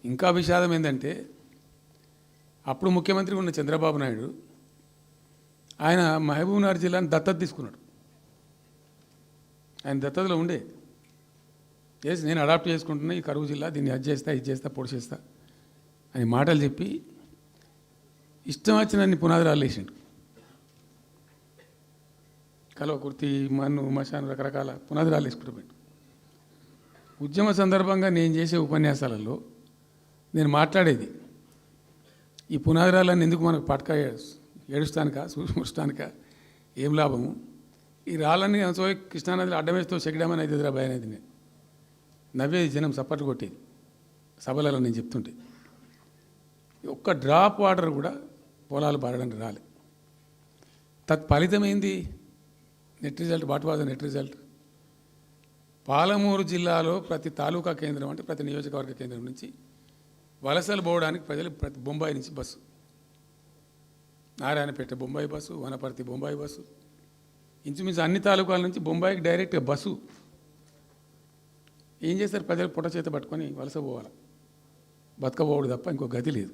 ఇంకా విషాదం ఏంటంటే అప్పుడు ముఖ్యమంత్రి ఉన్న చంద్రబాబు నాయుడు ఆయన మహబూబ్నగర్ జిల్లాను దత్తత తీసుకున్నాడు. ఆయన దత్తతలో ఉండే చేసి నేను అడాప్ట్ చేసుకుంటున్నా ఈ కరువు జిల్లా, దీన్ని అది చేస్తా ఇది చేస్తా పొడి చేస్తా అని మాటలు చెప్పి ఇష్టం వచ్చినన్ని పునాదురాలు వేసిండు. కలవ కుర్తి, మన్ను, మశాను రకరకాల పునాదురాలు వేసుకుంటూ ఉద్యమ సందర్భంగా నేను చేసే ఉపన్యాసాలలో నేను మాట్లాడేది ఈ పునాదురాలన్నీ ఎందుకు మనకు పట్క ఏడుస్తానిక చూసుకుంటానిక ఏం లాభము, ఈ రాళ్ళని సో కృష్ణానదిలో అడ్డమేస్తూ చెక్కడమని అయితే భయ అనేది నేను నవ్వేది, జనం సప్పట్లు కొట్టేది సభలలో నేను చెప్తుంటే. ఒక్క డ్రాప్ వాటర్ కూడా పొలాలు పారడానికి రాలే. తత్ఫలితమైంది net result. What was net result? Palamuru జిల్లాలో ప్రతి తాలూకా కేంద్రం అంటే ప్రతి నియోజకవర్గ కేంద్రం నుంచి వలసలు పోవడానికి ప్రజలు ప్రతి బొంబాయి నుంచి bus, Narayanpet Bombay bus, Wanaparthy Bombay bus, ఇంచుమించు అన్ని తాలూకాల నుంచి బొంబాయికి డైరెక్ట్గా బస్సు. ఏం చేస్తారు? ప్రజలు పుట్ట చేత పట్టుకొని వలస పోవాలి, బతకపోవడం తప్ప ఇంకో గతి లేదు.